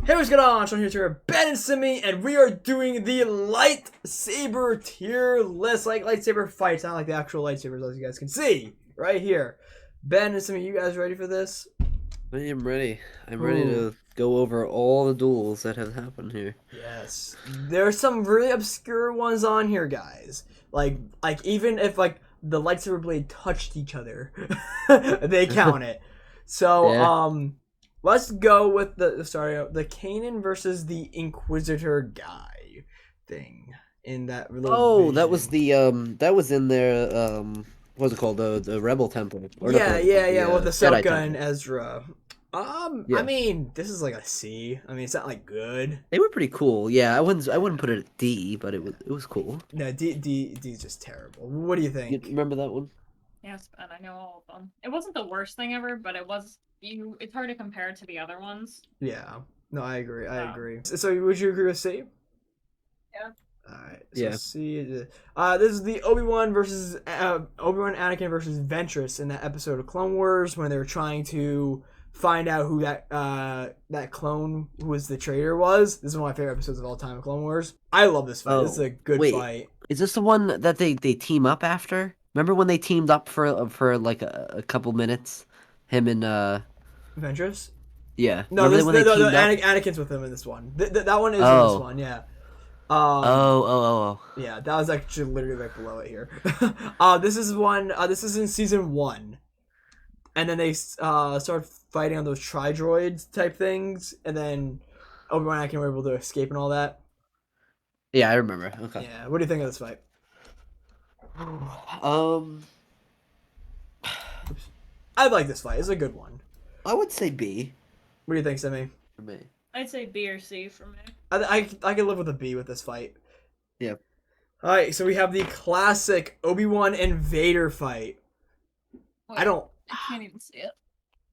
Hey, what's going on? Sean here to Ben and Simi, and we are doing the lightsaber tier list, like lightsaber fights, not like the actual lightsabers, as you guys can see right here. Ben and Simi, you guys ready for this? I am ready. I'm ready Ooh, to go over all the duels that have happened here. yes. There's some really obscure ones on here, guys. Like even if like the lightsaber blade touched each other, they count it. So Yeah. let's go with the Kanan versus the Inquisitor guy thing in that little Oh, that was vision. the that was in their what's it called? The Rebel Temple. Or not the Yeah, Rebel Temple, the with Jedi Ahsoka and Temple. Ezra. I Yeah. mean, this is like a C. I mean, it's not like good. They were pretty cool. Yeah, I wouldn't put it at D, but it was cool. No, D is just terrible. What do you You think? remember that one? Yes, and I know all of them. It wasn't the worst thing ever, but it was you. It's hard to compare it to the other ones. Yeah. No, I agree. I So agree. So, would you agree with C? yeah. All right. So Yeah. C. This is the Obi-Wan versus Obi-Wan Anakin versus Ventress in that episode of Clone Wars when they were trying to find out who that clone who was the traitor was. This is one of my favorite episodes of all time of Clone Wars. I love this fight. This is Oh, a good wait. fight. Is this the one that they team up after? Remember when they teamed up for like a couple minutes? Him and Ventress? yeah. No, Remember this when they the teamed up? Anakin's with him in this one. That one is in this Oh. one. Yeah. Oh, Um. oh, oh, Yeah, that was actually literally right below it here. This is one. This is in season 1, and then they start fighting on those tri-droids type things, and then Obi-Wan and Anakin were able to escape and all that. yeah, I remember. Okay. Yeah, what do you think of this fight? Um, Oops. I like this fight. It's a good one. I would say B What do you think, Simi? for me. I'd say B or C for me. I can live with a B with this fight. Yeah. All right, so we have the classic Obi-Wan and Vader fight. Wait, I don't. I can't even see it.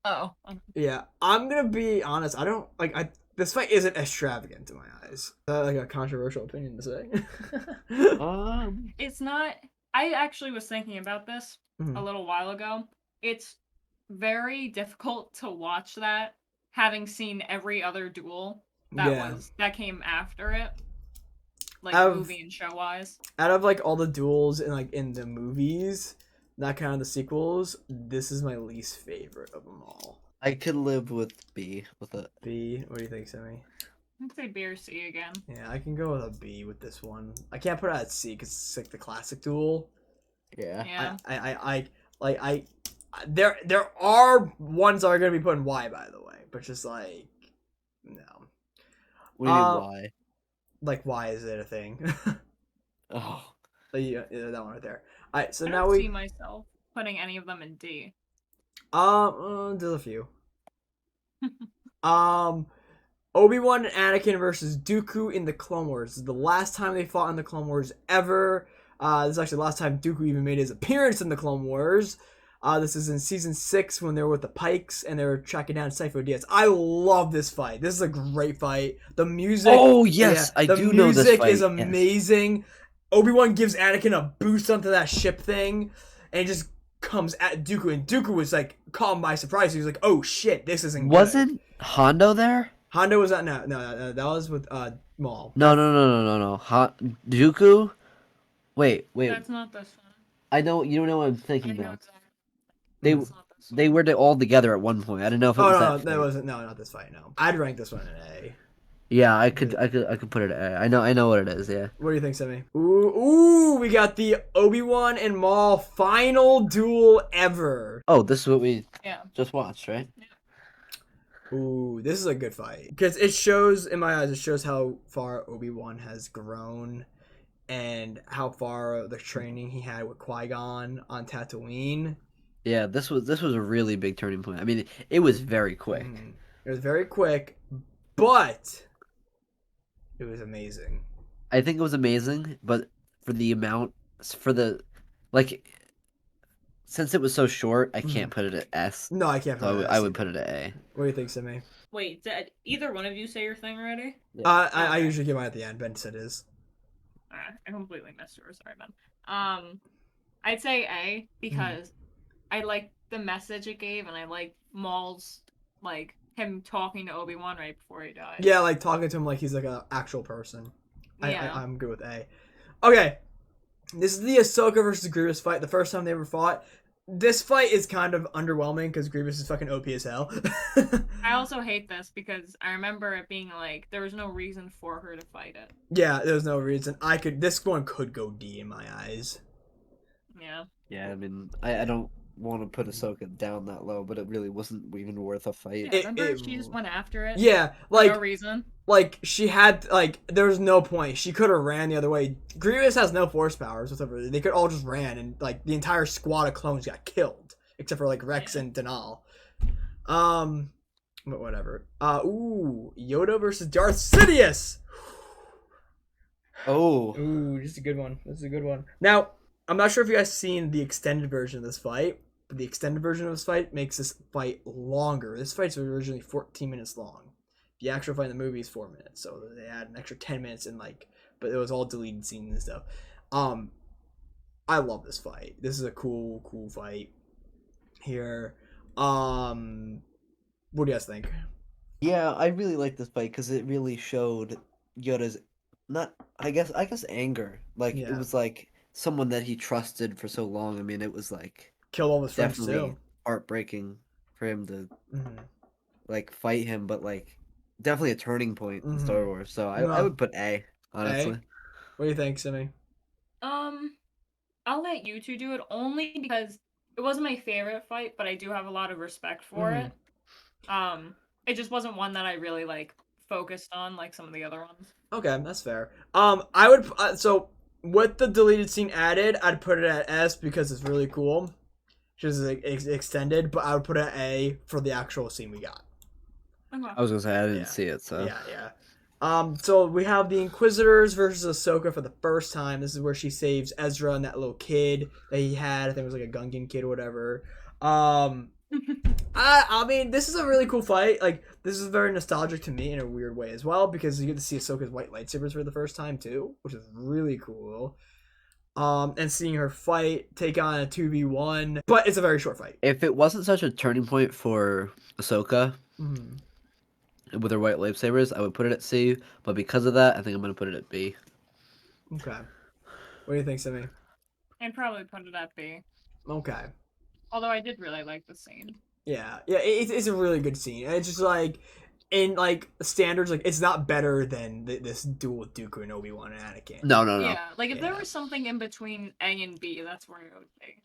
Oh. Yeah, I'm gonna be honest. I don't like. This fight isn't extravagant in my eyes. Is that like a controversial opinion to say? It's not. I actually was thinking about this a Mhm. little while ago. It's very difficult to watch that, having seen every other duel Yeah. that came after it, like Out of movie and show wise. like all the duels in the movies, not kind of the sequels, this is my least favorite of them all. I could live with B with it. B. What do you think, Sammy? I'd say B or C again. Yeah, I can go with a B with this one. I can't put it at C because it's like the classic duel. Yeah. Yeah. I there are ones that are gonna be put in Y, by the way, but just like no. What do you mean Uh, why? like why is it a thing? Oh. Yeah, that one right there. All right, so I now don't see we myself putting any of them in D. there's a few. Um, Obi-Wan and Anakin versus Dooku in the Clone Wars. This is the last time they fought in the Clone Wars ever. This is actually the last time Dooku even made his appearance in the Clone Wars. This is in season 6 when they were with the Pikes and they were tracking down Sifo Dyas. I love this fight. This is a great fight. The music. Oh yes, I the do know this music fight. is Yes. amazing. Obi-Wan gives Anakin a boost onto that ship thing, and it just comes at Dooku, and Dooku was like caught by surprise. He was like, "Oh shit, this isn't good." Wasn't Hondo there? Hondo was that no, that was with Maul. No, no, no, no, no, no. Dooku? Wait. That's not this one. I know you don't know what I'm I thinking know about. exactly. They That's not this one. they were all together at one point. I don't know if it Oh was no, that that fight. wasn't not this fight. No, I'd rank this one an A. Yeah, I could put it at A. I know what it is. Yeah. What do you think, Semi? Ooh, we got the Obi-Wan and Maul final duel ever. Oh, this is what we Yeah. just watched, right? Ooh, this is a good fight because it shows, in my eyes, it shows how far Obi-Wan has grown and how far the training he had with Qui-Gon on Tatooine. Yeah, this was a really big turning point. I mean, it was very quick. It was very quick, but it was amazing. I think it was amazing, but for the amount, for the, like, since it was so short, I can't put it at S. No, I can't. So I would put it at A. What do you think, Simi? Wait, did either one of you say your thing already? I usually give mine at the end. Ben said his. I completely missed yours. Sorry, man. I'd say A because I like the message it gave, and I like Maul's like him talking to Obi-Wan right before he died. Yeah, like talking to him like he's like an actual person. Yeah. I'm good with A. Okay, this is the Ahsoka versus Grievous fight. The first time they ever fought. This fight is kind of underwhelming because Grievous is fucking OP as hell. I also hate this because I remember it being like there was no reason for her to fight it. Yeah, there's no reason. This one could go D in my eyes. Yeah. Yeah, I mean, I don't want to put Ahsoka down that low, but it really wasn't even worth a fight. Yeah, remember she just went after it? Yeah, For like no reason. like she had like there was no point. She could have ran the other way. Grievous has no force powers whatsoever. They could all just ran and like the entire squad of clones got killed except for like Rex and Denal. But whatever. Yoda versus Darth Sidious. Oh, Ooh, this is a good one. This is a good one. Now, I'm not sure if you guys seen the extended version of this fight, but the extended version of this fight makes this fight longer. This fight's originally 14 minutes long. The actual fight in the movie is 4 minutes, so they add an extra 10 minutes in like, but it was all deleted scenes and stuff. I love this fight. This is a cool fight here. What do you guys think? yeah, I really like this fight because it really showed Yoda's I guess anger. Like Yeah. it was like someone that he trusted for so long. I mean, it was like Kill all his friends definitely too. heartbreaking for him to Mhm. like fight him, but like definitely a turning point in Star Wars. So I No. would put A, honestly. What do you think, Simi? I'll let you two do it only because it wasn't my favorite fight, but I do have a lot of respect for it. It just wasn't one that I really like focused on like some of the other ones. Okay, that's fair. I would so with the deleted scene added, I'd put it at S because it's really cool. Just like, extended, but I would put it at A for the actual scene we got. Okay. I was gonna say I didn't Yeah. see it, so Yeah. So we have the Inquisitors versus Ahsoka for the first time. This is where she saves Ezra and that little kid that he had. I think it was like a Gungan kid or whatever. I mean, this is a really cool fight. Like, this is very nostalgic to me in a weird way as well because you get to see Ahsoka's white lightsabers for the first time too, which is really cool. And seeing her fight, take on a 2v1, but it's a very short fight. if it wasn't such a turning point for Ahsoka with her white lightsabers, I would put it at C. But because of that, I think I'm gonna put it at B. Okay. What do you think, Simi? I'd probably put it at B. Okay. Although I did really like the scene. Yeah, it's a really good scene. And it's just like in like standards, like it's not better than this duel with Dooku and Obi-Wan and Anakin. No. Yeah, like if there Yeah. was something in between A and B, that's where it would be.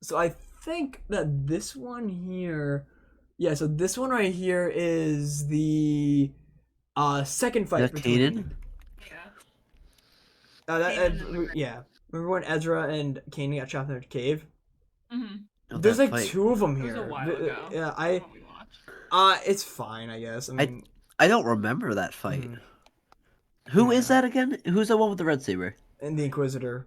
So I think that this one here, yeah. So this one right here is the second fight Is that between. Kanan? Yeah. Kanan and the Yeah. Remember when Ezra and Kanan got trapped in their cave? Mm-hmm. Oh, There's that like fight. two of them It was here. a while ago. Yeah, What we watched. it's fine, I guess. I mean, I don't remember that fight. Mhm. Who is Yeah. that again? Who's the one with the red saber? and the Inquisitor.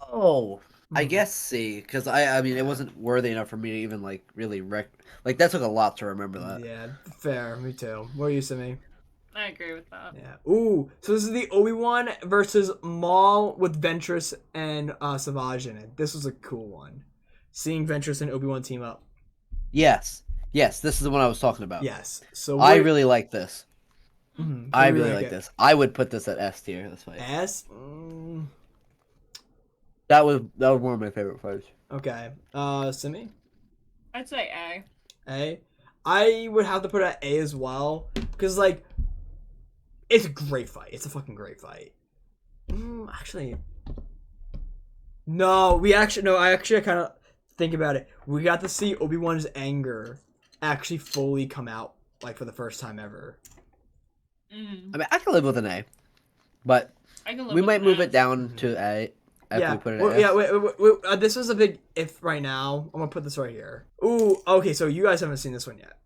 Oh, I Mhm. guess C, because I mean, it wasn't worthy enough for me to even like really like that took a lot to remember that. Yeah, fair. Me too. What are you, Simi? I agree with that. Yeah. Ooh, so this is the Obi-Wan versus Maul with Ventress and Savage in it. This was a cool one. Seeing Ventress and Obi-Wan team up. Yes, this is the one I was talking about. Yes. So I really like this. Mhm. I What do you really like it? this. I would put this at S tier. This fight. S. That was one of my favorite fights. Okay. Simi. I'd say A. A. I would have to put it at A as well because like, it's a great fight. It's a fucking great fight. Actually, no. I kind of think about it. We got to see Obi-Wan's anger actually fully come out like for the first time ever. Mm. I mean, I can live with an A, but I can live we with might an move S. it down to A if we put it at S. Yeah. Wait, this was a big if right now. I'm gonna put this right here. Ooh. Okay. So you guys haven't seen this one yet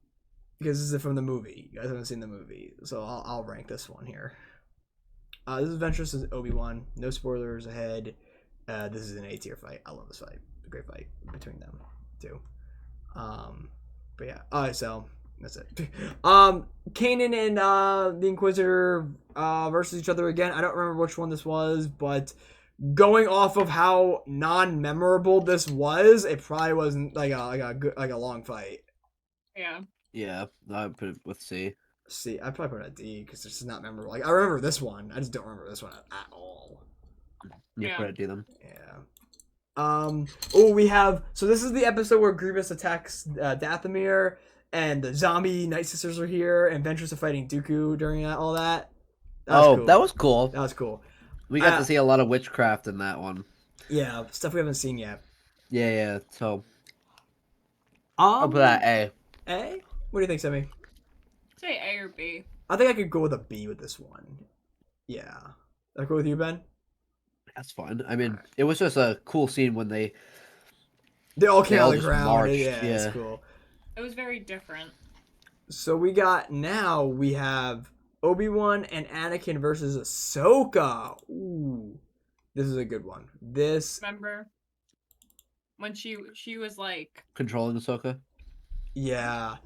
because this is from the movie. You guys haven't seen the movie, so I'll rank this one here. This is Ventress as Obi-Wan. No spoilers ahead. This is an A tier fight. I love this fight. It's a great fight between them two. But yeah. Alright, so that's it. Kanan and the Inquisitor versus each other again. I don't remember which one this was, but going off of how non-memorable this was, it probably wasn't like a long fight. Yeah. Yeah, I would put it with C. C. I'd probably put it at D because it's just not memorable. Like I remember this one, I just don't remember this one at all. Yeah, Yeah. put it at D then. Yeah. Oh, we have. So this is the episode where Grievous attacks Dathomir, and the zombie Night Sisters are here, and Ventress are fighting Dooku during all that. Cool. That was cool. That was cool. We got to see a lot of witchcraft in that one. Yeah, stuff we haven't seen yet. Yeah. So I'll put that A. A? What do you think, Simi? Say A or B. I think I could go with a B with this one. Yeah. I go with you, Ben? That's fine. I mean, it was just a cool scene when they all came all on the just ground. marched, Yeah, yeah. Mm-hmm. it's cool. It was very different. So we have Obi-Wan and Anakin versus Ahsoka. Ooh. This is a good one. Remember when she was like controlling Ahsoka. Yeah.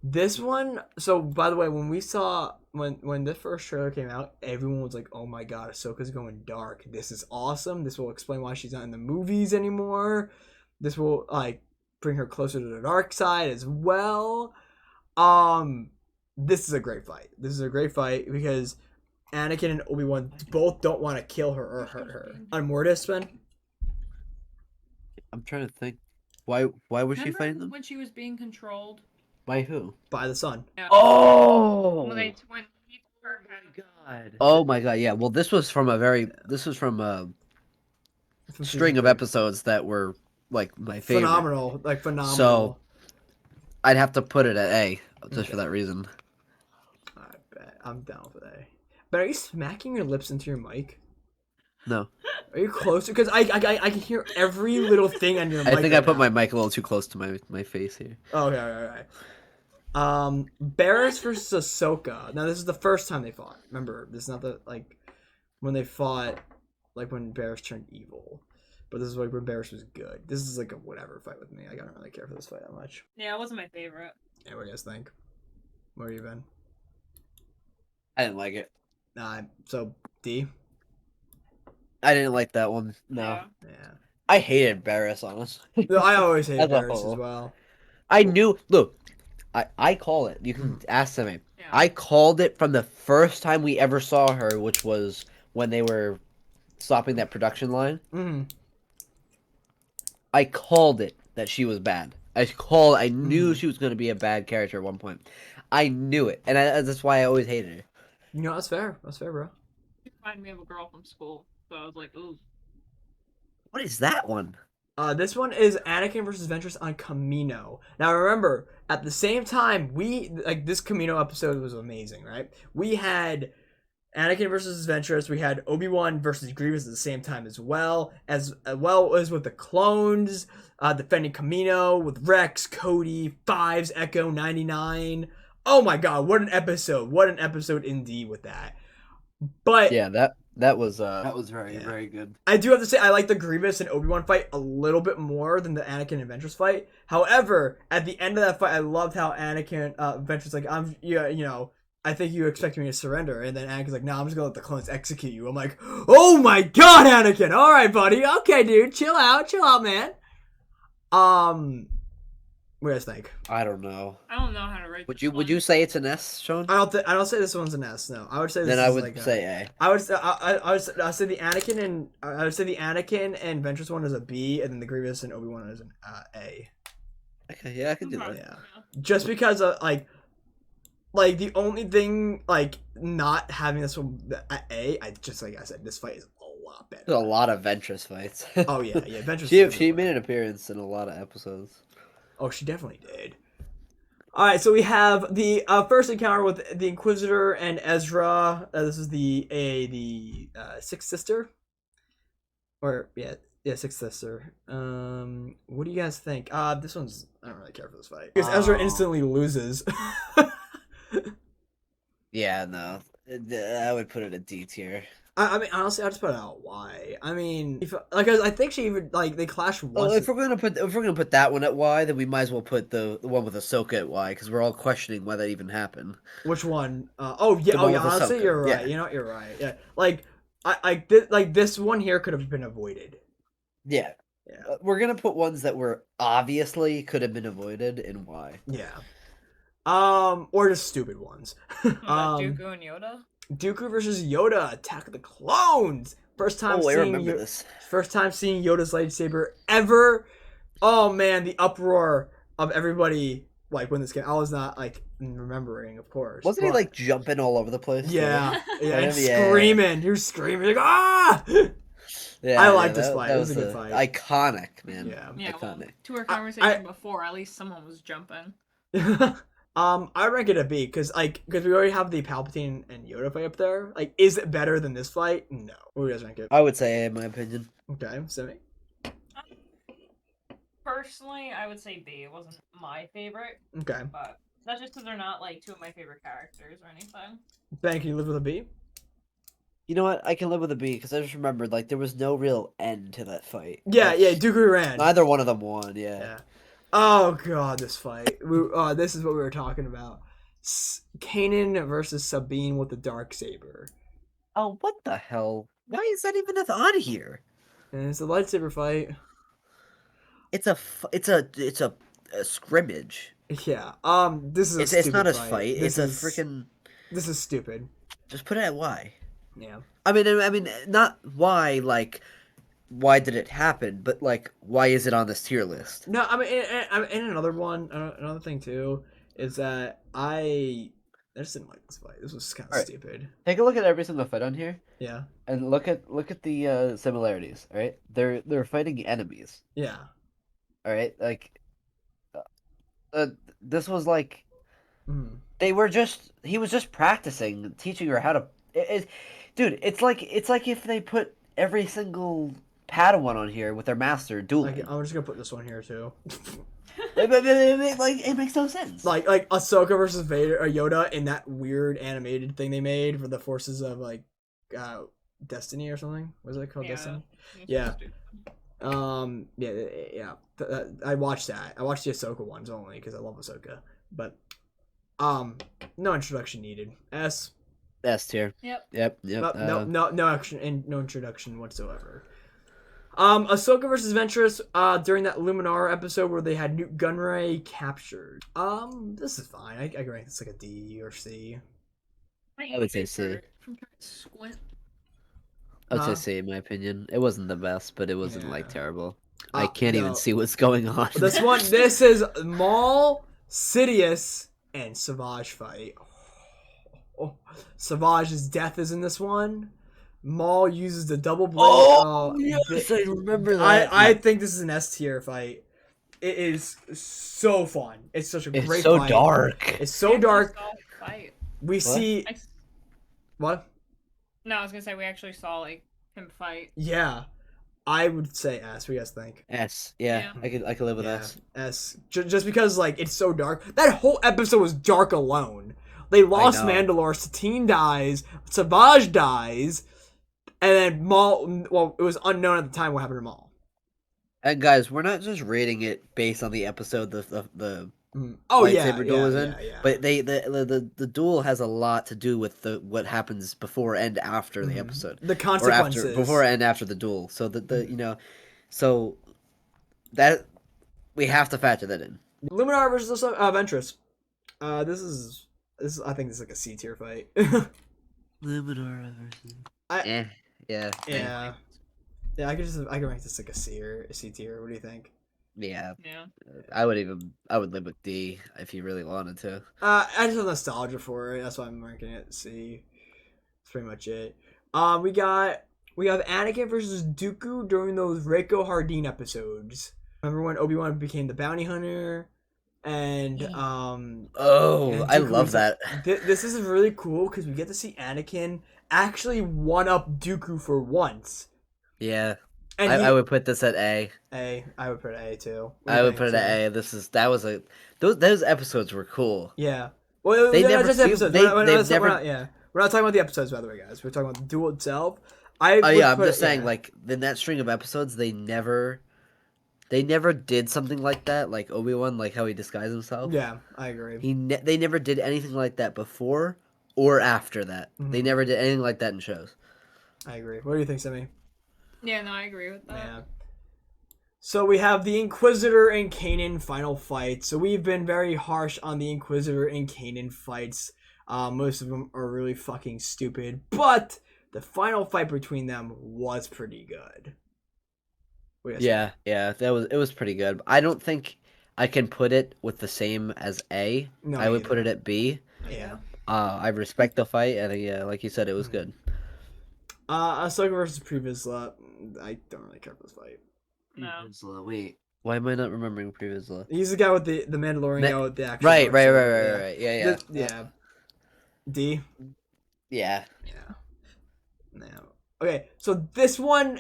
This one, so by the way, when we saw when the first trailer came out, everyone was like, "Oh my god, Ahsoka's going dark. This is awesome. This will explain why she's not in the movies anymore. This will like bring her closer to the dark side as well." This is a great fight. This is a great fight because Anakin and Obi-Wan both don't want to kill her or hurt her. On Mortis, Ben? I'm trying to think. Why was she Remember fighting them? when she was being controlled? By who? By the sun. Yeah. Oh! When he took her head. God. Oh my god, yeah. Well, this was from a string of episodes that were like my favorite. Phenomenal. So I'd have to put it at A just Okay. for that reason. I bet. I'm down for that. But are you smacking your lips into your mic? No. Are you closer? Because I can hear every little thing on your mic. I think I right put now. my mic a little too close to my face here. Okay, all right. Barris versus Ahsoka. Now this is the first time they fought. Remember, this is not the when they fought, like when Barris turned evil. But this is like when Barris was good. This is like a whatever fight with me. I don't really care for this fight that much. Yeah, it wasn't my favorite. Yeah, what do you guys think? Where are you been? I didn't like it. So D. I didn't like that one. No. Yeah. Yeah. I hated Barris, honestly. No, I always hate As a Barris as whole. well. I knew. Look, I call it. You can ask Simi. Yeah. I called it from the first time we ever saw her, which was when they were stopping that production line. Mm-hmm. I called it that she was bad. I knew she was going to be a bad character at one point. I knew it, and that's why I always hated her. You know, that's fair. That's fair, bro. She reminded me of a girl from school, so I was like, ooh. What is that one? This one is Anakin versus Ventress on Camino. Now remember, at the same time, this Camino episode was amazing, right? We had Anakin versus Ventress. We had Obi-Wan versus Grievous at the same time as well as with the clones, defending Camino with Rex, Cody, Fives, Echo, 99. Oh my god, what an episode! What an episode indeed with that. But Yeah, that was very Yeah. very good. I do have to say I like the Grievous and Obi-Wan fight a little bit more than the Anakin and Ventress fight. However, at the end of that fight, I loved how Anakin Ventress like I think you expect me to surrender, and then Anakin's like, no, I'm just gonna let the clones execute you. I'm like, oh my god, Anakin! All right, buddy. Okay, dude, chill out, man. What do you guys think? I don't know. I don't know how to rate Would this you one. say it's an S, Sean? I don't say this one's an S. No, I would say this Then I is would like say A. I would say the Anakin and Ventress one is a B, and then the Grievous and Obi-Wan is an A. Okay, yeah, I can do Okay. that. Yeah. Just because like the only thing like not having this one at A, like I said, this fight is a lot better. There's a lot of Ventress fights. Oh yeah, Ventress. she made an appearance in a lot of episodes. Oh, she definitely did. All right, so we have the first encounter with the Inquisitor and Ezra. This is the sixth sister, sixth sister. What do you guys think? This one's I don't really care for this fight because Ezra instantly loses. Yeah, no, I would put it at D tier. I mean, honestly, I just put it out. Why? I mean, I think she even they clash once. Well, if we're gonna put that one at Y, then we might as well put the one with Ahsoka at Y because we're all questioning why that even happened. Which one? The one with Honestly, Ahsoka. you're right. Yeah. You know what? You're right. Yeah, this one here could have been avoided. Yeah. Yeah. We're gonna put ones that were obviously could have been avoided in Y. Yeah. Or just stupid ones. What about Dooku and Yoda? Dooku versus Yoda, Attack of the Clones. Oh, I remember this. First time seeing Yoda's lightsaber ever. Oh man, the uproar of everybody like when this came. I was not like remembering, of course. Wasn't he but- like jumping all over the place? Yeah, yeah, and Yeah. screaming. He was screaming like ah. Yeah, I like this fight. That It was a good fight. Iconic, man. Yeah. Yeah, well, Iconic. to our conversation before, at least someone was jumping. I rank it a B because we already have the Palpatine and Yoda fight up there. Like, is it better than this fight? No. What do you guys rank it? I would say A, in my opinion. Okay, Simi. Personally, I would say B. It wasn't my favorite, Okay, but that's just because they're not like two of my favorite characters or anything. Ben, can you live with a B? You know what? I can live with a B because I just remembered like there was no real end to that fight. Yeah, Like, yeah. Dooku ran. Neither one of them won. Yeah. Yeah. Oh god, this fight. This is what we were talking about. Kanan versus Sabine with the dark saber, Oh, what the hell? Why is that even on here? and it's a lightsaber fight. It's a scrimmage. Yeah. This is a It's stupid not a fight. fight. This It's is, a freaking. This is stupid. Just put it at why. Yeah. I mean, not why. Like, why did it happen? But like, why is it on this tier list? No, I mean, and another one, another thing too, is that I just didn't like this fight. This was kind of Alright. stupid. Take a look at every single fight on here, Yeah. and look at the similarities. All right, they're fighting enemies. Yeah. All right, like, this was like Mm. he was just practicing, teaching her how to. Dude, it's like if they put every single Padawan on here with their master dueling. I'm just gonna put this one here too. It makes no sense. like Ahsoka versus Vader or Yoda in that weird animated thing they made for the forces of Destiny or something. Was it called Destiny? Yeah. Yeah. I watched that. I watched the Ahsoka ones only because I love Ahsoka. But no introduction needed. S tier. Yep. Yep. no action and no introduction whatsoever. Ahsoka versus Ventress during that Luminara episode where they had Newt Gunray captured. This is fine. I can rank this like a D or C. I would say C. From trying to squint. I would say Huh? C in my opinion. It wasn't the best, but it wasn't like Yeah. terrible. I can't No. even see what's going on. This is Maul, Sidious, and Savage fight. Oh, Savage's death is in this one. Maul uses the double blade. Oh, yes, I remember that. I think this is an S tier fight. It is so fun. It's such a It's great so fight. dark. It's so dark. Fight. We see what? No, I was gonna say we actually saw like him fight. Yeah, I would say S. What do you guys think? S. Yeah, I could live with S. S. Just because like it's so dark. That whole episode was dark alone. They lost know. Mandalore. Satine dies. Savage dies, and then Maul. Well, it was unknown at the time what happened to Maul. And guys, we're not just rating it based on the episode the Oh yeah, lightsaber duel was in, yeah. but the duel has a lot to do with what happens before and after the episode, The or consequences after before and after the duel. So so that we have to factor that in. Luminar versus Ventress. This is I think this is like a C tier fight. Luminara versus. Yeah. Yeah. Yeah, I can rank this like a C or a C tier. What do you think? Yeah. Yeah. I would live with D if you really wanted to. I just have nostalgia for it. That's why I'm ranking it C. That's pretty much it. We have Anakin versus Dooku during those Reiko Hardin episodes. Remember when Obi-Wan became the bounty hunter? And Oh, and I Dooku love was that. This is really cool because we get to see Anakin actually one up Dooku for once. Yeah. And I would put this at A. A. I would put A too. What do I you would think, put it at Sam? A. Those episodes were cool. Yeah. Well, They they're never not just seem- episodes. they- We're they've never- not talking about the episodes, by the way, guys. We're talking about the duel itself. Oh yeah, I'm just saying, like in that string of episodes, they never did something like that, like Obi-Wan, like how he disguised himself. Yeah, I agree. They never did anything like that before or after that. Mm-hmm. They never did anything like that in shows. I agree. What do you think, Simi? Yeah, no, I agree with that. Yeah. So we have the Inquisitor and Kanan final fight. So we've been very harsh on the Inquisitor and Kanan fights. Most of them are really fucking stupid, but the final fight between them was pretty good. What do you guys think? Yeah, it was pretty good. I don't think I can put it with the same as A. No, I me would put it either. at B. Yeah. I respect the fight, and yeah, like you said, it was Mhm. good. Ahsoka versus Pre Vizsla. I don't really care for this fight. No. Wait, why am I not remembering Previously? He's the guy with the Mandalorian guy with the actual Right. dark saber. Yeah. Yeah. D. Yeah. Yeah. Now, okay, so this one,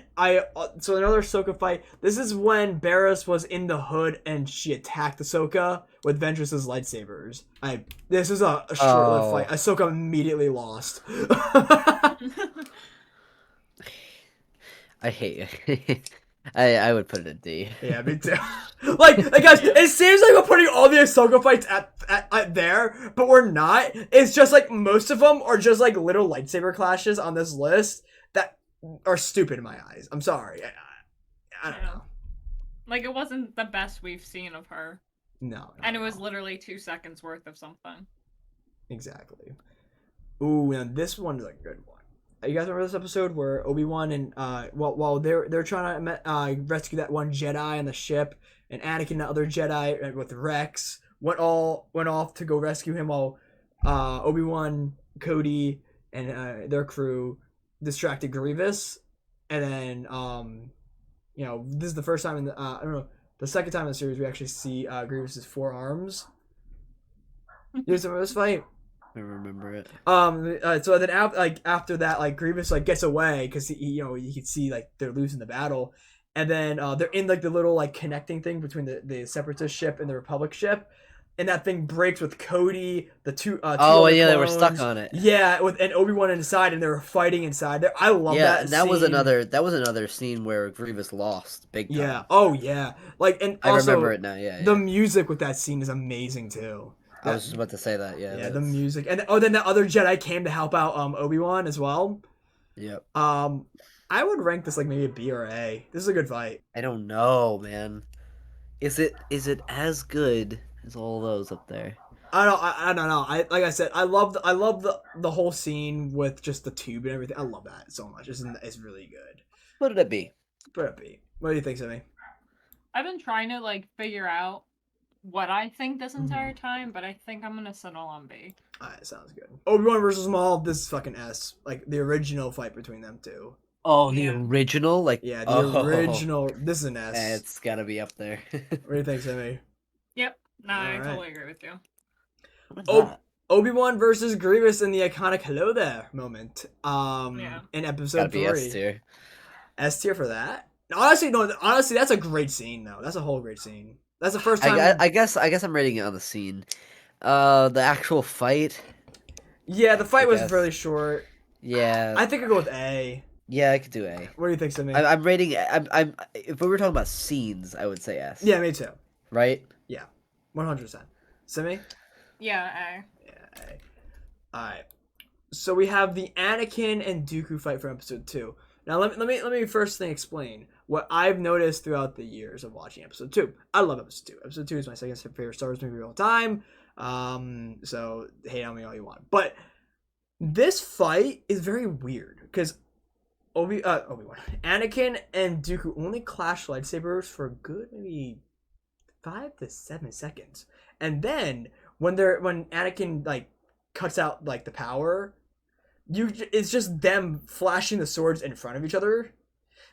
so another Ahsoka fight. This is when Barriss was in the hood and she attacked Ahsoka with Ventress's lightsabers. This is a short-lived Oh. fight. Ahsoka immediately lost. I hate it. I would put it at D. Yeah, me too. like guys, it seems like we're putting all the Ahsoka fights at there, but we're not. It's just like most of them are just like little lightsaber clashes on this list that are stupid in my eyes. I'm sorry. I don't know. Like, it wasn't the best we've seen of her. No. And it was literally 2 seconds worth of something. Exactly. Ooh, now this one is a good one. You guys remember this episode where Obi-Wan and while they're trying to rescue that one Jedi on the ship, and Anakin and the other Jedi with Rex went off to go rescue him while Obi-Wan, Cody, and their crew distracted Grievous, and then this is the first time in the I don't know, the second time in the series we actually see Grievous's forearms. You guys remember this fight? I remember it. So then after that, like Grievous like gets away because he can see like they're losing the battle, and then they're in like the little like connecting thing between the Separatist ship and the Republic ship, and that thing breaks with Cody, the two Oh other yeah, they were clones. stuck on it. Yeah, and Obi-Wan inside, and they were fighting inside there. I love Yeah, that. and that was scene. another scene where Grievous lost big time. Yeah. Oh yeah. Like, and I also remember it now. Yeah. the music with that scene is amazing too. I was just about to say that. Yeah. Yeah, the music, and then the other Jedi came to help out Obi-Wan as well. Yep. I would rank this like maybe a B or A. This is a good fight. I don't know, man. Is it as good as all those up there? I don't know. Like I said, I love the whole scene with just the tube and everything. I love that so much. It's really good. Put it at B. Put it a B. What do you think, Simi? I've been trying to, like, figure out what I think this entire time, but I think I'm gonna settle on B. Alright, sounds good. Obi-Wan versus Maul, this is fucking S. Like, the original fight between them two. Oh, the Yeah. original, like Yeah, the original. This is an S. It's gotta be up there. What do you think, Simi? Yep. No, I Alright. totally agree with you. What's Oh, that? Obi-Wan versus Grievous in the iconic "Hello There" moment. Yeah. In Gotta episode be 3. S tier. S tier for that. Honestly, that's a great scene though. That's a whole great scene. That's the first time. I guess I'm rating it on the scene. The actual fight. Yeah, the fight I was guess. really short. Yeah. I think I'll go with A. Yeah, I could do A. What do you think, Simi? I'm rating. I'm. If we were talking about scenes, I would say S. Yeah, me too. Right. 100%. Simi? Yeah, A. Yeah. A. All right. So we have the Anakin and Dooku fight from episode 2. Now let me first thing explain what I've noticed throughout the years of watching episode 2. I love episode 2. Episode 2 is my second favorite Star Wars movie of all time. So hate on me all you want. But this fight is very weird because Obi-Wan, Anakin and Dooku only clash lightsabers for a good maybe 5 to 7 seconds, and then when Anakin like cuts out like the power, it's just them flashing the swords in front of each other,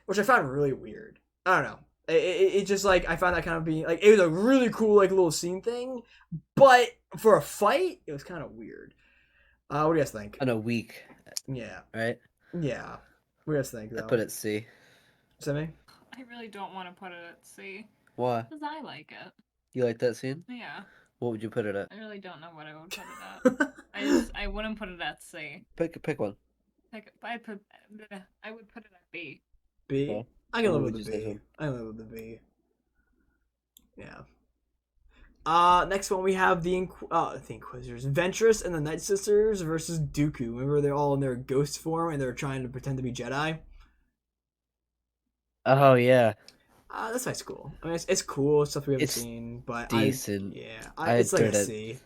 which I found really weird. I don't know. It just like I found that kind of being like it was a really cool like little scene thing, but for a fight, it was kind of weird. What do you guys think? On a week, Yeah, right? yeah. What do you guys think? I Though? put it C. Simi? I really don't want to put it at C Why? because I like it. You like that scene? Yeah, What would you put it at? I really don't know what I would put it at. I wouldn't put it at C. Pick one. Like, I would put it at B. B. Okay. I can What live would with the you say, B. Sam? I can live with the B. Yeah. Next one we have the Inquisitors, Ventress and the Night Sisters versus Dooku. Remember, they're all in their ghost form and they're trying to pretend to be Jedi. Oh yeah. This fight's cool. I mean, it's cool stuff we haven't It's seen, but decent. it's like a I'd rate it C.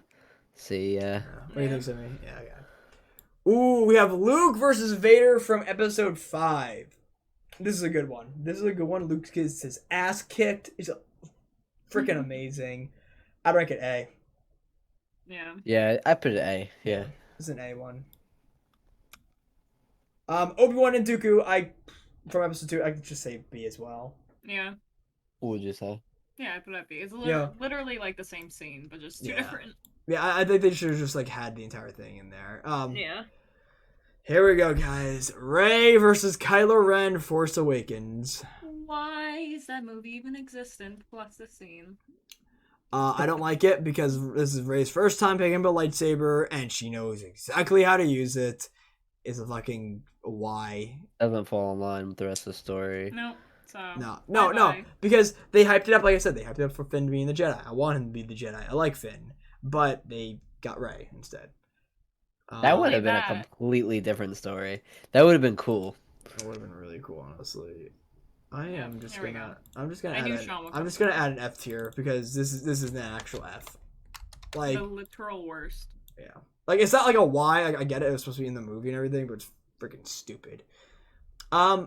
C, yeah. What do you think, Simi? Yeah, yeah. Ooh, we have Luke versus Vader from Episode 5. This is a good one. This is a good one. Luke gets his ass kicked. He's freaking amazing. I'd rank it A. Yeah. Yeah, I put it A. Yeah. This is an A one. Obi-Wan and Dooku, from Episode 2, I could just say B as well. Yeah. What would you say? Yeah, I put it B. It's Yeah. literally like the same scene, but just two Yeah. different. Yeah, I think they should have just like had the entire thing in there. Yeah. Here we go, guys. Rey versus Kylo Ren, Force Awakens. Why is that movie even existent? Plus the scene. I don't like it because this is Rey's first time picking up a lightsaber, and she knows exactly how to use it. It's a fucking why. Doesn't fall in line with the rest of the story. No. So. No. Bye-bye. Because they hyped it up, like I said, they hyped it up for Finn being the Jedi. I want him to be the Jedi. I like Finn. But they got Rey instead. That would have been a that. completely different story. That would have been cool. That would have been really cool, honestly. Here we go. I'm just gonna I knew add Sean would I'm come just gonna add an F tier because this is an actual F. Like The literal worst. yeah. Like it's not like a Y, I get it, it was supposed to be in the movie and everything, but it's freaking stupid.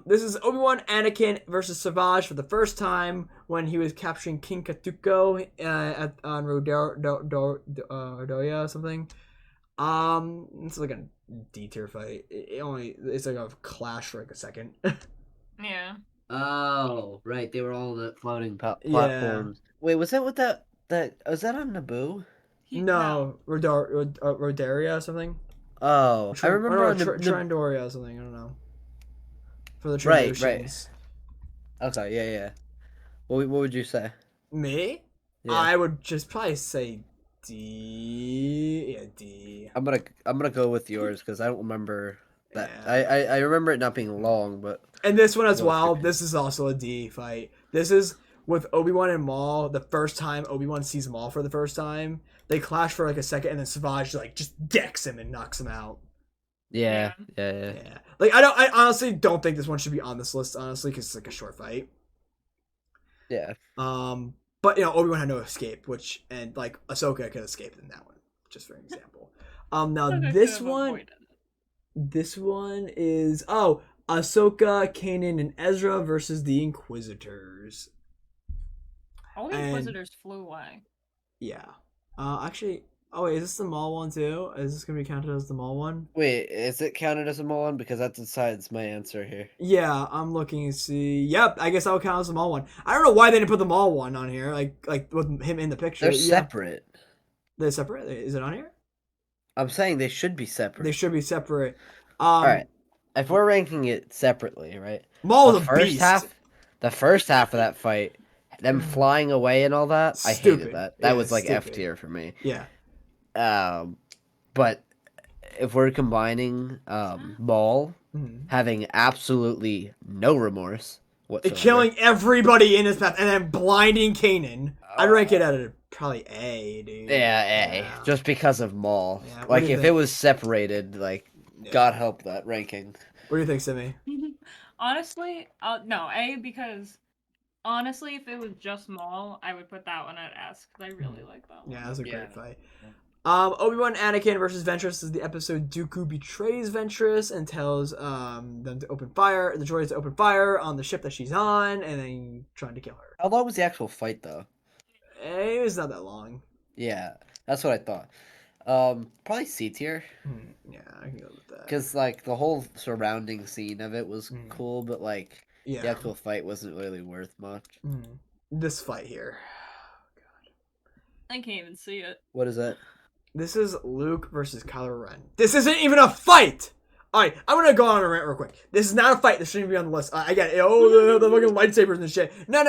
This is Obi-Wan Anakin versus Savage for the first time when he was capturing King Katuko on Rodoya or something. It's like a D tier fight. It's like a clash for like a second. Yeah. Oh, right. They were all on the floating Yeah. platforms. Wait, was that what that was that on Naboo? No, Rodaria or something. Oh, I remember on the Trandoria or something. I don't know. For the Right, Trandoshians. Okay, yeah. What would you say? Me? Yeah. I would just probably say D. Yeah, D. I'm gonna go with yours because I don't remember that. Yeah. I remember it not being long, but And this one as Go well. for it. This is also a D fight. This is with Obi-Wan and Maul. The first time Obi-Wan sees Maul for the first time, they clash for like a second, and then Savage like just decks him and knocks him out. yeah. Yeah. Like I honestly don't think this one should be on this list, honestly, because it's like a short fight. Yeah. But Obi-Wan had no escape, and like Ahsoka could escape in that one, just for an example. Now this one is Ahsoka, Kanan, and Ezra versus the Inquisitors. All the Inquisitors flew away. Yeah. Actually, wait, is this the Maul one too? Is this gonna be counted as the Maul one? Wait, is it counted as a Mullen? Because that decides my answer here. Yeah, I'm looking to see. Yep, I guess that would count as the Maul one. I don't know why they didn't put the Maul one on here, like with him in the picture. They're Yeah. separate. They're separate. Is it on here? I'm saying they should be separate. They should be separate. All right. If we're ranking it separately, right? Maul was a beast. The first half of that fight, them flying away and all that, I Stupid. hated that. That Yeah, was like F stupid. tier for me. Yeah. But if we're combining Maul Mhm. having absolutely no remorse whatsoever, Killing everybody in his path and then blinding Kanan. I'd rank it at probably A, dude. yeah, A, Yeah. just because of Maul. Yeah, what Like do you if it think? was separated, like Yeah. God help that ranking. What do you think, Simi? Honestly, no, A, because honestly, if it was just Maul, I would put that one at S because I really like that one. Yeah, that was a Yeah. great fight. Obi-Wan Anakin versus Ventress is the episode Dooku betrays Ventress and tells them to open fire, the droids to open fire on the ship that she's on, and then trying to kill her. How long was the actual fight though? It was not that long. Yeah, that's what I thought. Probably C tier. Yeah, I can go with that. Because like the whole surrounding scene of it was Mm. cool, but like Yeah. the actual fight wasn't really worth much. This fight here. I can't even see it. What is that? This is Luke versus Kylo Ren. This isn't even a fight! Alright, I'm gonna go on a rant real quick. This is not a fight. This shouldn't be on the list. I get it. Oh, the fucking lightsabers and shit. No.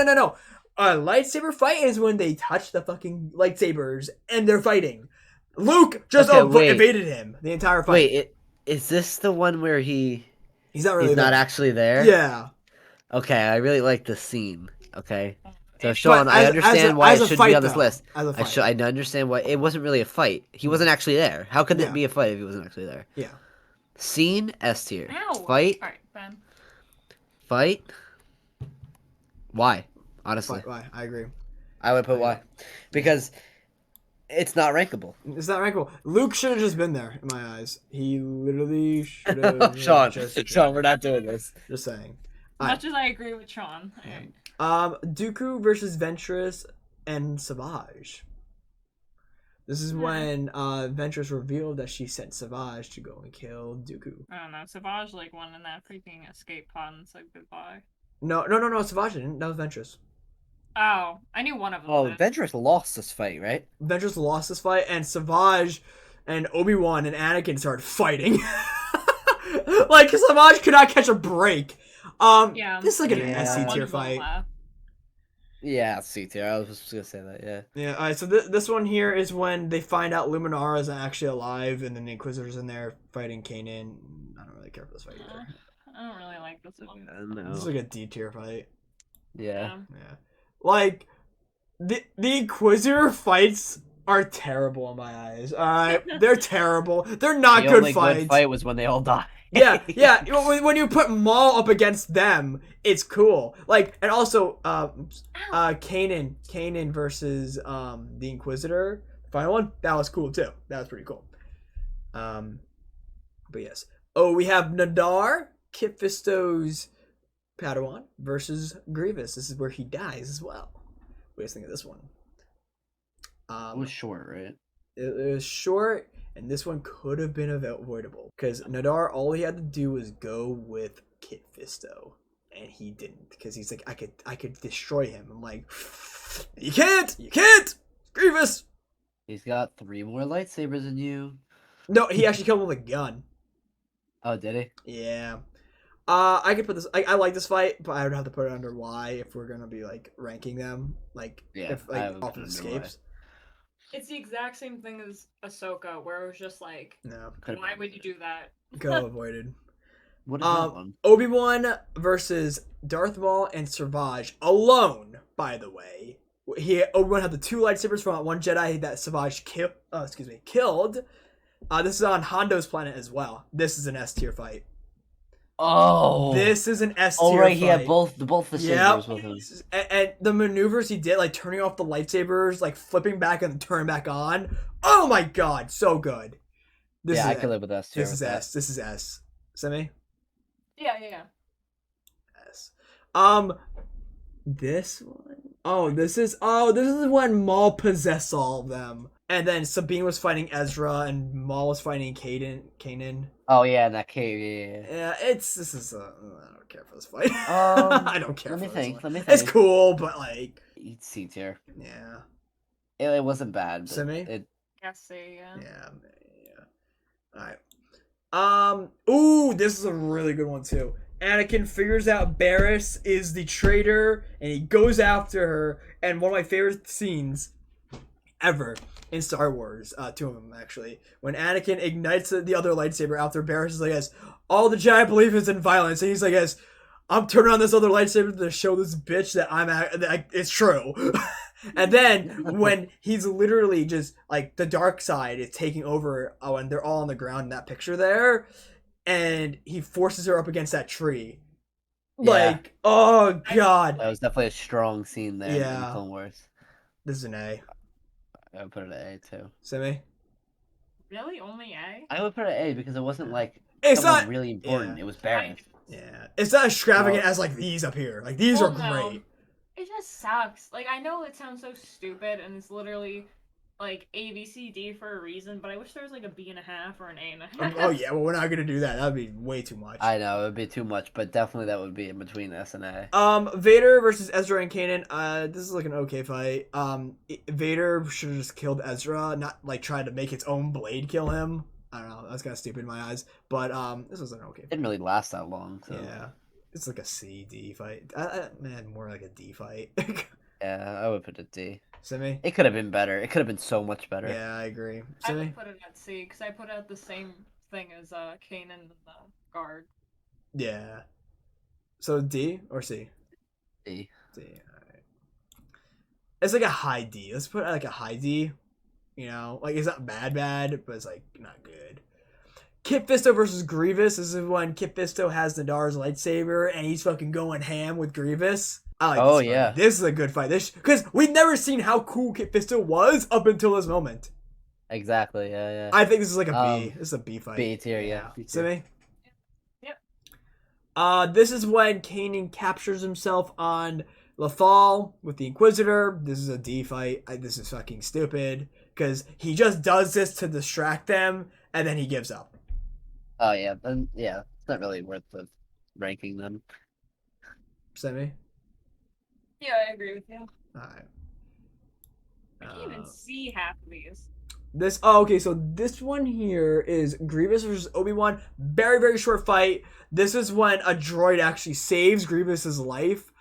A lightsaber fight is when they touch the fucking lightsabers and they're fighting. Luke just evaded him the entire fight. Wait, is this the one where he's not really not there. actually there? Yeah. Okay, I really like the scene. Okay. So Sean, I as understand why a it should fight, be on this though. list. As a fight. I understand why it wasn't really a fight. He wasn't actually there. How could Yeah. it be a fight if he wasn't actually there? Yeah. Scene S tier. Ow! Fight. Alright, Ben. Fight. Why? honestly. Why? I agree. I would put Y. Because it's not rankable. It's not rankable. Luke should have just been there in my eyes. He literally should have. Sean, we're not doing this. Just saying. As much as I agree with Sean. Dooku versus Ventress and Savage. This is when Ventress revealed that she sent Savage to go and kill Dooku. I don't know. Savage like went in that freaking escape pod and said goodbye. No. Savage didn't. That was Ventress. Oh, I knew one of them. Oh, Ventress lost this fight, right? Ventress lost this fight, and Savage and Obi-Wan and Anakin started fighting. Like, Savage could not catch a break. Yeah. This is like an Yeah. SC tier fight. Yeah, C tier. I was just gonna say that. Yeah. Yeah. All right. So this one here is when they find out Luminara is actually alive, and then the Inquisitor's in there fighting Kanan. I don't really care for this fight either. I don't really like this one. No. This is like a D tier fight. Yeah. Yeah. Like the Inquisitor fights are terrible in my eyes. Alright. They're terrible. They're not The good only fights. good fight was when they all died. Yeah. When you put Maul up against them, it's cool. Like, and also Kanan versus the Inquisitor, the final one, that was cool too. That was pretty cool. But yes. Oh, we have Nadar, Kit Fisto's Padawan, versus Grievous. This is where he dies as well. What do you guys think of this one? It was short, right? It was short, and this one could have been avoidable because Nadar, all he had to do was go with Kit Fisto, and he didn't because he's like, I could destroy him. I'm like, you can't, Grievous. He's got 3 more lightsabers than you. No, he actually killed him with a gun. Oh, did he? Yeah. I could put this. I like this fight, but I would have to put it under Y if we're gonna be like ranking them. Like, Yeah, if I like haven't off put of it under Y. escapes. It's the exact same thing as Ahsoka, where it was just like, No, why would you do that? could have avoided. What is that one? Obi-Wan versus Darth Maul and Savage alone. By the way, Obi-Wan had the 2 lightsabers from that one Jedi that Savage killed. This is on Hondo's planet as well. This is an S tier fight. Oh, This is an S tier oh right, fight. he had both the sabers with him. And the maneuvers he did, like turning off the lightsabers, like flipping back and then turning back on. Oh my god, so good. I can live with S tier. This is S. This is S. Simi? Yeah. S. This one. This is when Maul possessed all of them. And then Sabine was fighting Ezra and Maul was fighting Kanan. Oh yeah, in that cave. Yeah. Yeah, I don't care for this fight. I don't care Let me for think. this one. Let me think. It's cool, but like, It's C tier. yeah. It wasn't bad. But Simi? Guess say yeah. Yeah. Alright. Ooh, this is a really good one too. Anakin figures out Barriss is the traitor and he goes after her, and one of my favorite scenes ever in Star Wars, 2 of them actually, when Anakin ignites the other lightsaber after Barriss is like, yes, all the Jedi believe is in violence, and he's like, yes, I'm turning on this other lightsaber to show this bitch that it's true. And then when he's literally just like the dark side is taking over, and they're all on the ground in that picture there, and he forces her up against that tree. Yeah. Like, oh god. That was definitely a strong scene there in Clone Wars. This is an A. I would put it at A too. Simi? Really? Only A? I would put it at A because it wasn't like It's someone not really important. yeah. It was Barriss. Yeah. It's not extravagant as like these up here. Like these are No. great. It just sucks. Like, I know it sounds so stupid, and it's literally like A, B, C, D for a reason, but I wish there was like a B and a half or an A and a half. Oh yeah, well we're not gonna do that. That'd be way too much. I know it would be too much, but definitely that would be in between S and A. Vader versus Ezra and Kanan. This is like an okay fight. Vader should have just killed Ezra, not like tried to make its own blade kill him. I don't know. That's kind of stupid in my eyes. But this was an okay fight. Didn't really last that long. So. Yeah, it's like a C D fight. Man, more like a D fight. Yeah, I would put it D. Simi? It could have been better. It could have been so much better. Yeah, I agree. I Simi? would put it at C, because I put out the same thing as Kanan and the guard. Yeah. So D or C? D. D. Alright. It's like a high D. Let's put it like a high D. You know, like it's not bad, but it's like not good. Kit Fisto versus Grievous. This is when Kit Fisto has Nadar's lightsaber and he's fucking going ham with Grievous. I like Oh, this fight. yeah. This is a good fight. This because we've never seen how cool Kit Fisto was up until this moment. Exactly. Yeah. I think this is like a B. This is a B fight. B tier, yeah. B tier. Simi? Yep. This is when Kanan captures himself on Lothal with the Inquisitor. This is a D fight. This is fucking stupid because he just does this to distract them and then he gives up. Oh yeah. Then yeah, it's not really worth the ranking them. Simi? Yeah, I agree with you. Alright. I can't even see half of these. Okay, so this one here is Grievous versus Obi-Wan. Very, very short fight. This is when a droid actually saves Grievous's life.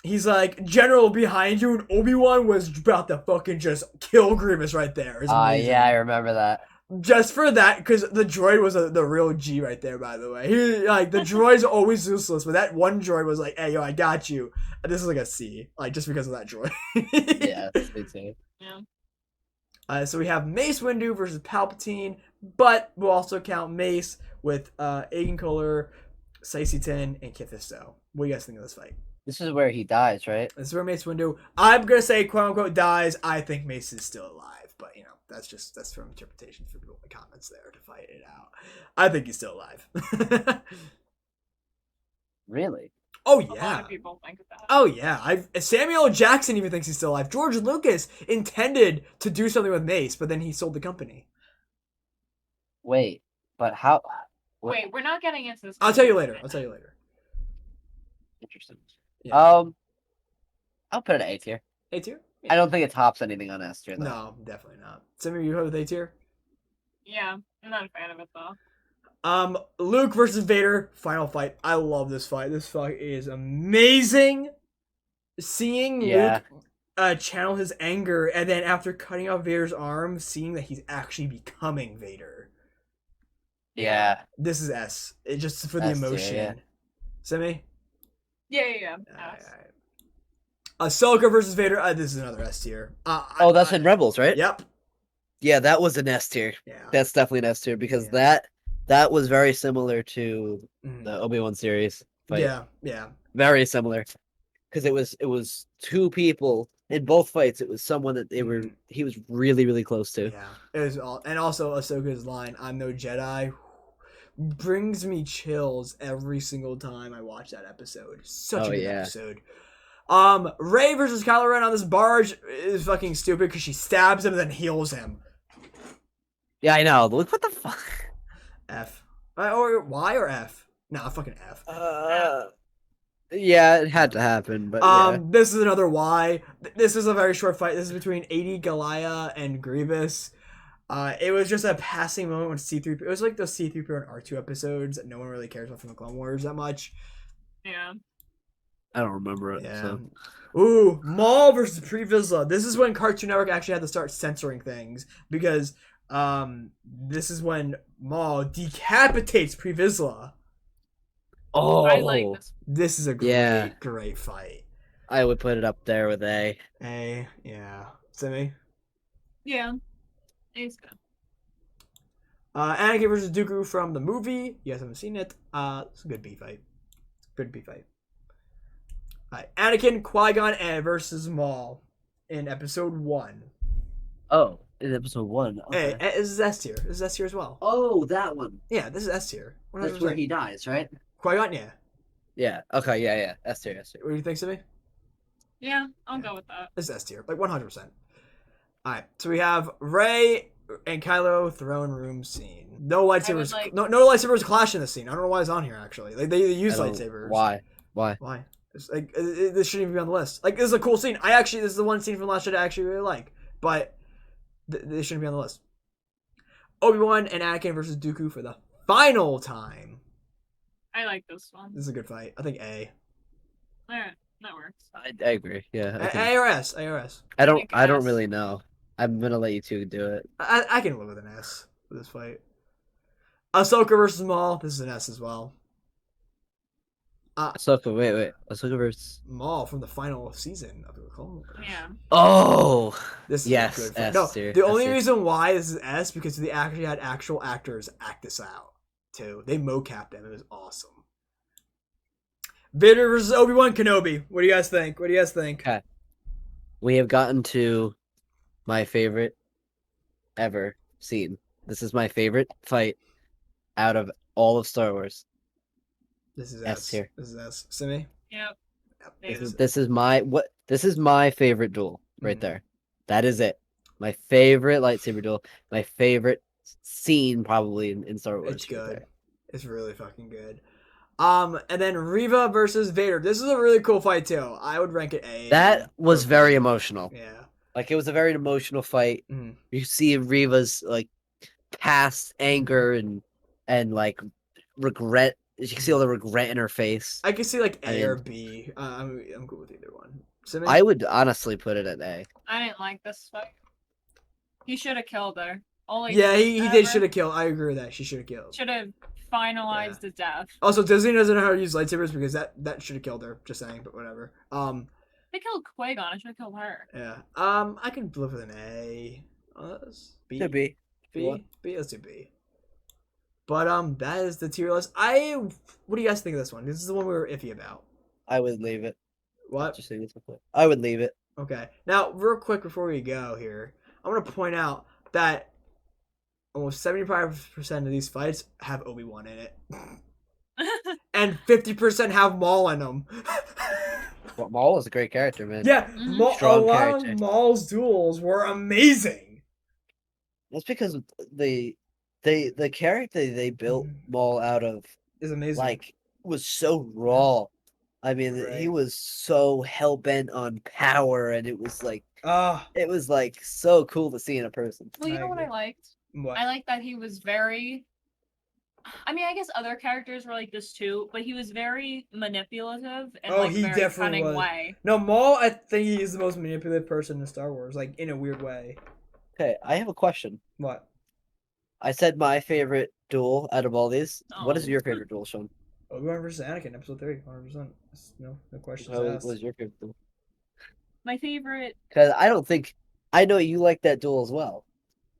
He's like, General behind you, and Obi-Wan was about to fucking just kill Grievous right there. It's amazing. Yeah, I remember that. Just for that, because the droid was the real G right there, by the way. The droid's always useless, but that one droid was like, hey, yo, I got you. And this is like a C, just because of that droid. Yeah, me too. Yeah. So we have Mace Windu versus Palpatine, but we'll also count Mace with Aegon Kohler, Saisitin, and Kit Fisto. What do you guys think of this fight? This is where he dies, right? This is where Mace Windu, I'm going to say, quote-unquote, dies. I think Mace is still alive, but, that's from interpretation for people in the comments there to fight it out. I think he's still alive. Really? Oh, A lot yeah. of people think of that. Oh, yeah. Samuel L. Jackson even thinks he's still alive. George Lucas intended to do something with Mace, but then he sold the company. Wait, but how? Wait, we're not getting into this. I'll tell you later. Interesting. Yeah. I'll put it at A tier. A tier? I don't think it tops anything on S tier though. No, definitely not. Some of you have with A tier? Yeah, I'm not a fan of it though. Luke versus Vader, final fight. I love this fight. This fight is amazing. Seeing Luke channel his anger, and then after cutting off Vader's arm, seeing that he's actually becoming Vader. Yeah. This is S. It just for the S tier, emotion. yeah. Simi? Yeah. Alright. Ahsoka versus Vader. This is another S tier. That's in Rebels, right? Yep. Yeah, that was an S tier. Yeah. That's definitely an S tier because Yeah. that was very similar to Mhm. the Obi-Wan series fight. Yeah. Very similar. Because it was two people in both fights. It was someone that he was really, really close to. Yeah. It was and also Ahsoka's line, "I'm no Jedi," brings me chills every single time I watch that episode. Such a good episode. Rey versus Kylo Ren on this barge is fucking stupid because she stabs him and then heals him. Yeah, I know. Look, what the fuck? F. Or Y or F? Nah, fucking F. Yeah, it had to happen, but yeah. This is another Y. This is a very short fight. This is between 80 Galaya and Grievous. It was just a passing moment when C3PO. It was like those C3PO and R2 episodes that no one really cares about from the Clone Wars that much. Yeah. I don't remember it. Yeah. So. Ooh, Maul versus Pre Vizsla. This is when Cartoon Network actually had to start censoring things because this is when Maul decapitates Pre Vizsla. Oh, I like this. This is a great fight. I would put it up there with A. A, yeah. Simi? Yeah. It's good. Anakin versus Dooku from the movie. You guys haven't seen it. It's a good B fight. Good B fight. Alright, Anakin, Qui-Gon versus Maul in episode 1. Oh, in episode 1. Okay. Hey, this is S tier. This is S tier as well. Oh, that one. Yeah, this is S tier. That's where he dies, right? Qui-Gon, yeah. Yeah. Okay. Yeah. S tier. What do you think, Simi? Yeah, I'll go with that. This is S tier, like 100%. Alright, so we have Rey and Kylo throne room scene. No lightsabers. No lightsabers clash in this scene. I don't know why it's on here actually. Like they use lightsabers. Why? Why? It's like this shouldn't even be on the list. Like this is a cool scene. This is the one scene from Last Jedi I actually really like, but this shouldn't be on the list. Obi-Wan and Anakin versus Dooku for the final time. I like this one. This is a good fight. I think A. Alright, that works. I agree. Yeah. A or S. A or S. I don't really know. I'm gonna let you two do it. I can live with an S for this fight. Ahsoka versus Maul. This is an S as well. Ahsoka, wait. Ahsoka versus Maul from the final season of the Clone Wars. Yeah. Oh, This is yes, a good fight. S No, tier, the S only tier. reason why this is S because they actually had actual actors act this out too. They mocapped them. It was awesome. Vader versus Obi-Wan Kenobi. What do you guys think? Okay. We have gotten to my favorite ever scene. This is my favorite fight out of all of Star Wars. This is S S. tier. This is S. Simi? Yep. Yep. This is my favorite duel right there. That is it. My favorite lightsaber duel. My favorite scene probably in Star Wars. It's good. It's really fucking good. And then Reva versus Vader. This is a really cool fight too. I would rank it A. That was very emotional. Yeah. Like, it was a very emotional fight. Mhm. You see Reva's like past anger and like regret. You can see all the regret in her face. I can see like A I or mean- B. I'm cool with either one. Simi? I would honestly put it at A. I didn't like this fight. He should have killed her. Yeah, he did should have killed. I agree with that. She should have killed. Should have finalized the death. Also, Disney doesn't know how to use lightsabers because that should have killed her. Just saying, but whatever. They killed Qui-Gon. I should have killed her. Yeah. I can live with an A. B. Could be. B. Let's do B. But that is the tier list. What do you guys think of this one? This is the one we were iffy about. I would leave it. What? Just saying this real quick. I would leave it. Okay. Now, real quick before we go here, I want to point out that almost 75% of these fights have Obi-Wan in it, and 50% have Maul in them. Well, Maul is a great character, man. Yeah, Mhm. a Strong lot character. of Maul's duels were amazing. That's because the character they built Maul out of It's amazing. like was so raw. I mean, he Right. was so hell bent on power, and it was like Ah, so cool to see in a person. Well, you I know what I agree. liked? what? I like that he was very. I mean, I guess other characters were like this too, but he was very manipulative in Oh, like he a very definitely cunning was. way. No, Maul. I think he is the most manipulative person in Star Wars, like in a weird way. Okay, I have a question. What? I said my favorite duel out of all these. What is Oh. your favorite duel, Sean? Obi-Wan versus Anakin, episode 3, 100%. No questions What asked. was your favorite duel? My favorite. Because I know you like that duel as well.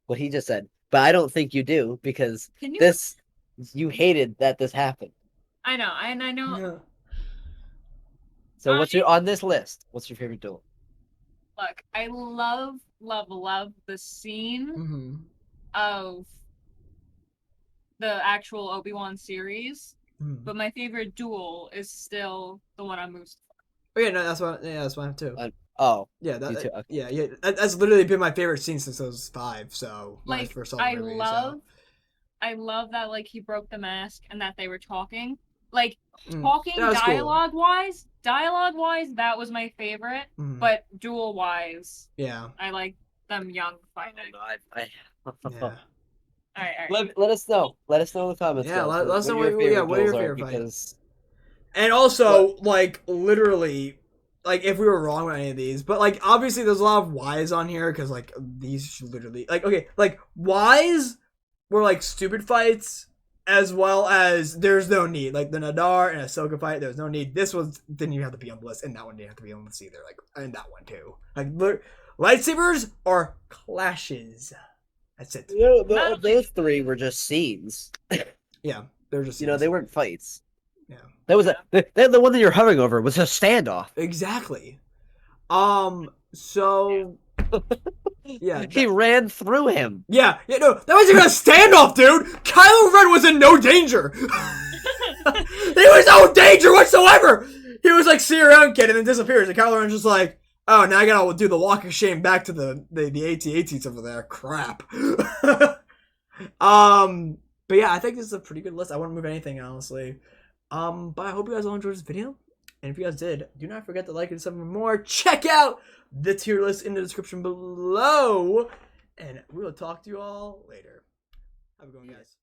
What he just said, but I don't think you do because Can you? you hated that this happened. I know, and I know. Yeah. So what's your on this list? What's your favorite duel? Look, I love the scene Mm-hmm. of the actual Obi-Wan series, but my favorite duel is still the one on Moose. Oh yeah, no, that's what. Yeah, that's mine too. Oh, Yeah, you too, okay. yeah. That's literally been my favorite scene since I was 5. So when I Like, first saw the I movie, love that like he broke the mask and that they were talking. Like Mm, talking that was cool. dialogue wise, that was my favorite. Mhm. But duel wise, Yeah, I like them young fighting. yeah. All right. Let us know. Let us know in the comments. Yeah, though, let us know your what your duels are, favorite fight. because And also, like, literally, like, if we were wrong with any of these, but, like, obviously there's a lot of Ys on here, because, like, these should literally, like, okay, like, Ys were, like, stupid fights, as well as there's no need. Like, the Nadar and Ahsoka fight, there's no need. This one didn't even have to be on the list, and that one didn't have to be on the list either. Like, and that one, too. Like, lightsabers are clashes. That's it. those three were just scenes. Yeah, they're just, They weren't fights. Yeah. That was the one that you're hovering over was a standoff. Exactly. So yeah, He ran through him. no, that wasn't even a standoff, dude. Kylo Ren was in no danger. He was no danger whatsoever. He was like, "See you around, kid," and then disappears. And Kylo Ren's just like, "Oh, now I gotta do the walk of shame back to the AT-ATs over there." Crap. But yeah, I think this is a pretty good list. I wouldn't move anything, honestly. But I hope you guys all enjoyed this video. And if you guys did, do not forget to like and subscribe for more. Check out the tier list in the description below. And we will talk to you all later. Have a good one, guys.